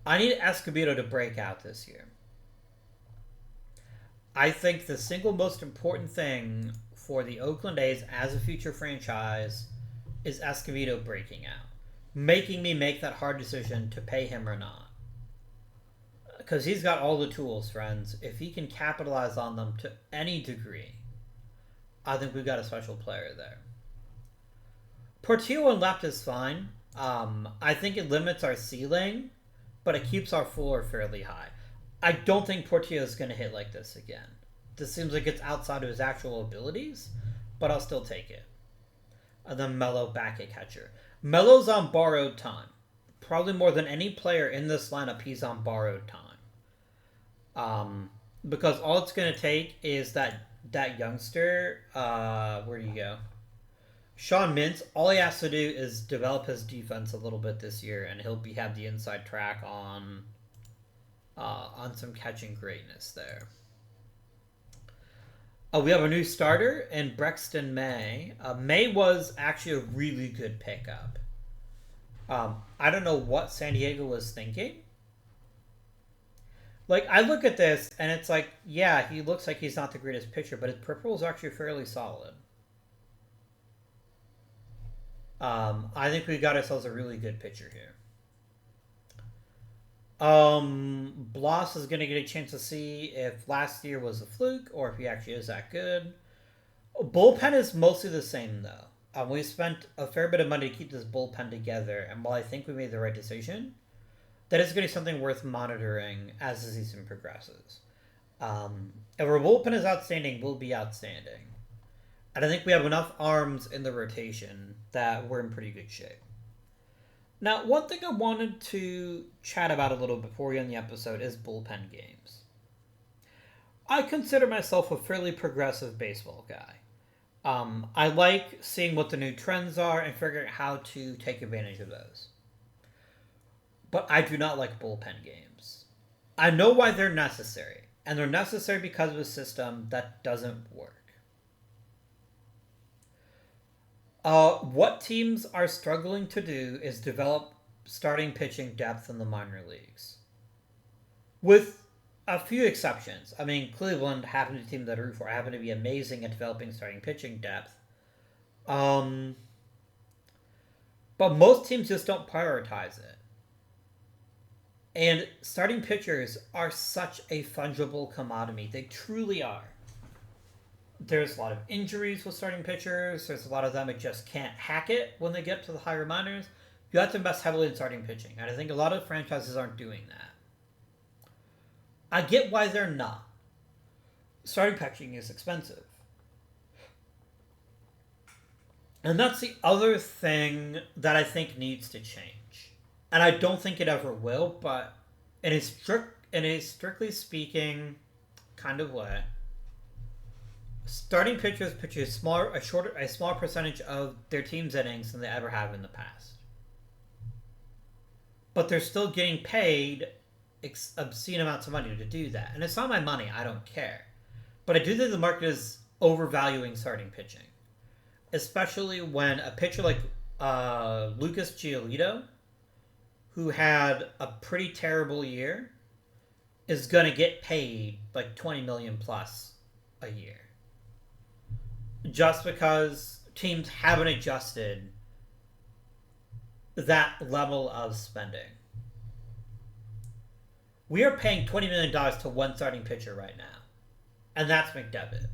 I need Escobedo to break out this year. I think the single most important thing for the Oakland A's as a future franchise is Escobedo breaking out. Making me make that hard decision to pay him or not. Because he's got all the tools, friends. If he can capitalize on them to any degree, I think we've got a special player there. Portillo on left is fine. I think it limits our ceiling, but it keeps our floor fairly high. I don't think Portillo is going to hit like this again. This seems like it's outside of his actual abilities, but I'll still take it. And then Melo back at catcher. Melo's on borrowed time. Probably more than any player in this lineup, he's on borrowed time. Because all it's going to take is that youngster, where do you go? Sean Mintz, all he has to do is develop his defense a little bit this year, and he'll have the inside track on some catching greatness there. We have a new starter in Brexton May. May was actually a really good pickup. I don't know what San Diego was thinking. Like, I look at this, and it's like, yeah, he looks like he's not the greatest pitcher, but his peripheral is actually fairly solid. I think we got ourselves a really good pitcher here. Bloss is going to get a chance to see if last year was a fluke or if he actually is that good. Bullpen is mostly the same, though. We spent a fair bit of money to keep this bullpen together, and while I think we made the right decision, that is going to be something worth monitoring as the season progresses. If our bullpen is outstanding, we'll be outstanding. And I think we have enough arms in the rotation that we're in pretty good shape. Now, one thing I wanted to chat about a little before we end the episode is bullpen games. I consider myself a fairly progressive baseball guy. I like seeing what the new trends are and figuring out how to take advantage of those. But I do not like bullpen games. I know why they're necessary, and they're necessary because of a system that doesn't work. What teams are struggling to do is develop starting pitching depth in the minor leagues. With a few exceptions. I mean, Cleveland happened to be a team that I root for. Happened to be amazing at developing starting pitching depth. But most teams just don't prioritize it. And starting pitchers are such a fungible commodity. They truly are. There's a lot of injuries with starting pitchers. There's a lot of them that just can't hack it when they get to the higher minors. You have to invest heavily in starting pitching. And I think a lot of franchises aren't doing that. I get why they're not. Starting pitching is expensive. And that's the other thing that I think needs to change. And I don't think it ever will, but in a strictly speaking kind of way, starting pitchers pitch a smaller percentage of their team's innings than they ever have in the past. But they're still getting paid obscene amounts of money to do that. And it's not my money, I don't care. But I do think the market is overvaluing starting pitching. Especially when a pitcher like Lucas Giolito, who had a pretty terrible year, is going to get paid like 20 million plus a year. Just because teams haven't adjusted that level of spending. We are paying $20 million to one starting pitcher right now. And that's McDevitt.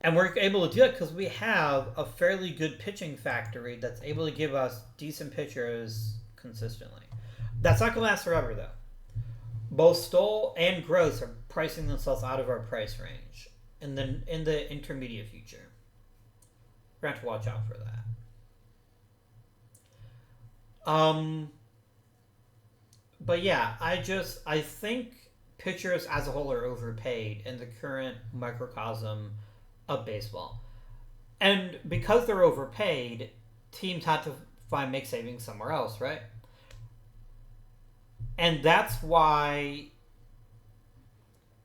And we're able to do it because we have a fairly good pitching factory that's able to give us decent pitchers consistently. That's not going to last forever, though. Both Stoll and Gross are pricing themselves out of our price range in the intermediate future. We're going to have to watch out for that. But yeah, I think pitchers as a whole are overpaid in the current microcosm of baseball. And because they're overpaid, teams have to make savings somewhere else, right? And that's why,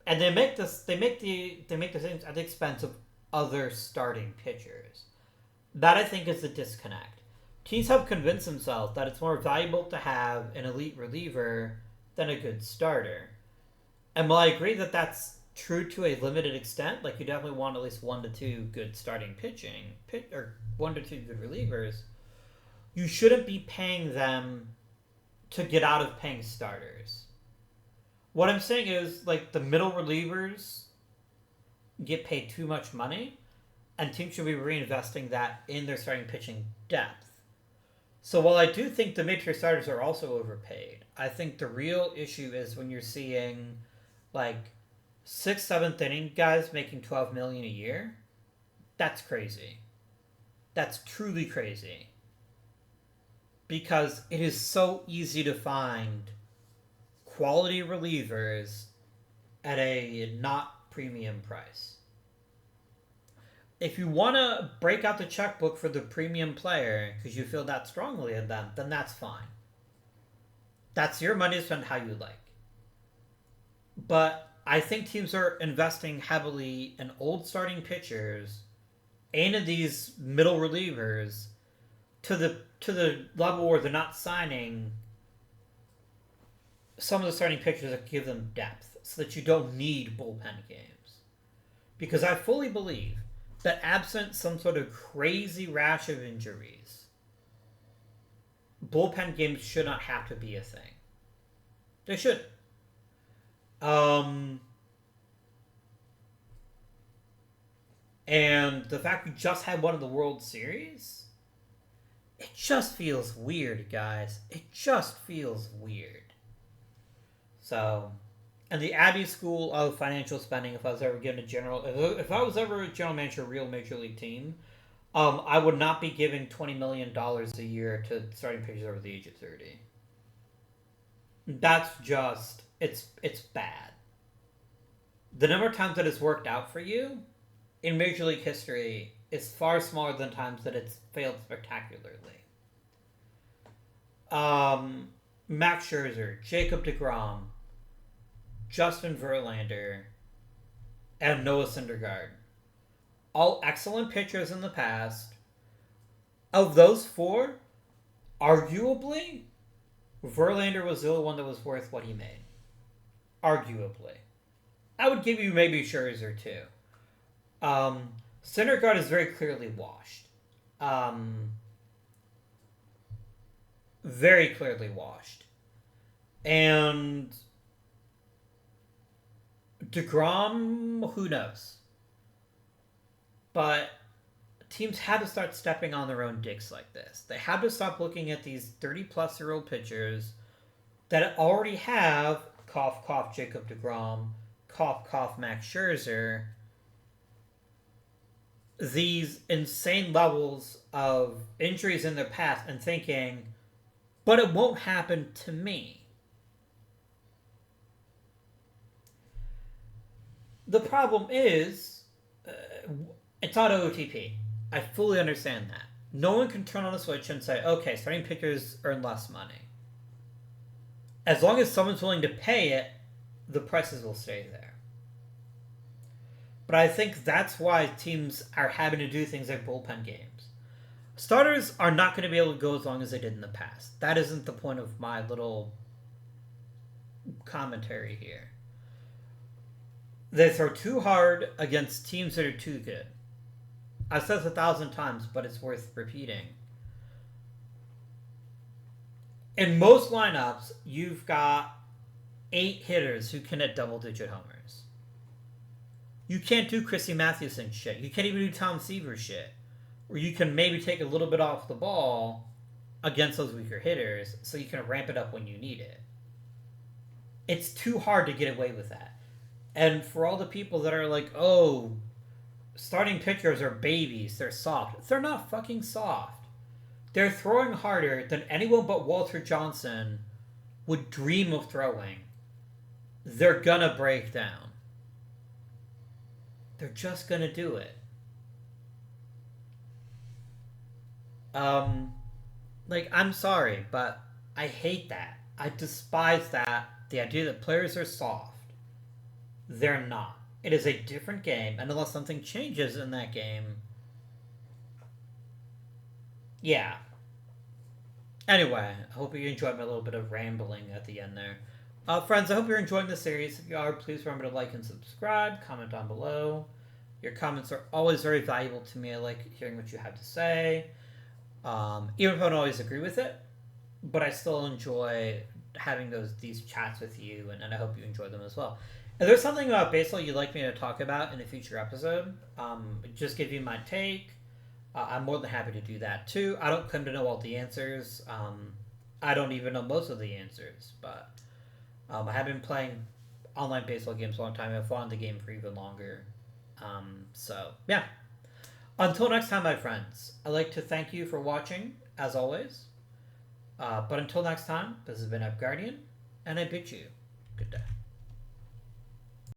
and they make the things at the expense of other starting pitchers. That I think is the disconnect. Teams have convinced themselves that it's more valuable to have an elite reliever than a good starter. And while I agree that that's true to a limited extent, like you definitely want at least 1 to 2 good starting or 1 to 2 good relievers, you shouldn't be paying them to get out of paying starters. What I'm saying is, like, the middle relievers get paid too much money, and teams should be reinvesting that in their starting pitching depth. So while I do think the mid-tier starters are also overpaid, I think the real issue is when you're seeing, like, 6th, 7th inning guys making $12 million a year. That's crazy. That's truly crazy. Because it is so easy to find quality relievers at a not premium price. If you want to break out the checkbook for the premium player because you feel that strongly in them, then that's fine. That's your money to spend how you like. But I think teams are investing heavily in old starting pitchers and in these middle relievers to the level where they're not signing some of the starting pitchers that give them depth so that you don't need bullpen games. Because I fully believe that absent some sort of crazy rash of injuries, bullpen games should not have to be a thing. They should. And the fact we just had one of the World Series, it just feels weird, guys. It just feels weird. So, and the Abbey School of Financial Spending, if I was ever a general manager of a real major league team, I would not be giving $20 million a year to starting pitchers over the age of 30. That's just, it's bad. The number of times that it's worked out for you in Major League history is far smaller than times that it's failed spectacularly. Max Scherzer, Jacob deGrom, Justin Verlander, and Noah Syndergaard. All excellent pitchers in the past. Of those four, arguably, Verlander was the only one that was worth what he made. Arguably. I would give you maybe Scherzer too. Syndergaard is very clearly washed. Very clearly washed. And DeGrom, who knows? But teams had to start stepping on their own dicks like this. They had to stop looking at these 30-plus-year-old pitchers that already have, cough, cough, Jacob deGrom, cough, cough, Max Scherzer, these insane levels of injuries in their past and thinking, but it won't happen to me. The problem is, it's not OOTP. I fully understand that. No one can turn on a switch and say, okay, starting pitchers earn less money. As long as someone's willing to pay it, the prices will stay there. But I think that's why teams are having to do things like bullpen games. Starters are not going to be able to go as long as they did in the past. That isn't the point of my little commentary here. They throw too hard against teams that are too good. I've said this 1,000 times, but it's worth repeating. In most lineups, you've got 8 hitters who can hit double-digit homers. You can't do Chrissy Mathewson shit. You can't even do Tom Seaver shit. Or you can maybe take a little bit off the ball against those weaker hitters so you can ramp it up when you need it. It's too hard to get away with that. And for all the people that are like, oh, starting pitchers are babies, they're soft. They're not fucking soft. They're throwing harder than anyone but Walter Johnson would dream of throwing. They're gonna break down. They're just gonna do it. I'm sorry, but I hate that. I despise that. The idea that players are soft. They're not. It is a different game, and unless something changes in that game, yeah. Anyway, I hope you enjoyed my little bit of rambling at the end there. Friends, I hope you're enjoying the series. If you are, please remember to like and subscribe. Comment down below. Your comments are always very valuable to me. I like hearing what you have to say. Even if I don't always agree with it, but I still enjoy having these chats with you, and I hope you enjoy them as well. If there's something about baseball you'd like me to talk about in a future episode, just give you my take. I'm more than happy to do that too. I don't claim to know all the answers. I don't even know most of the answers, but I have been playing online baseball games a long time. I've followed the game for even longer. So, yeah. Until next time, my friends, I'd like to thank you for watching, as always. But until next time, this has been Up Guardian, and I bid you good day.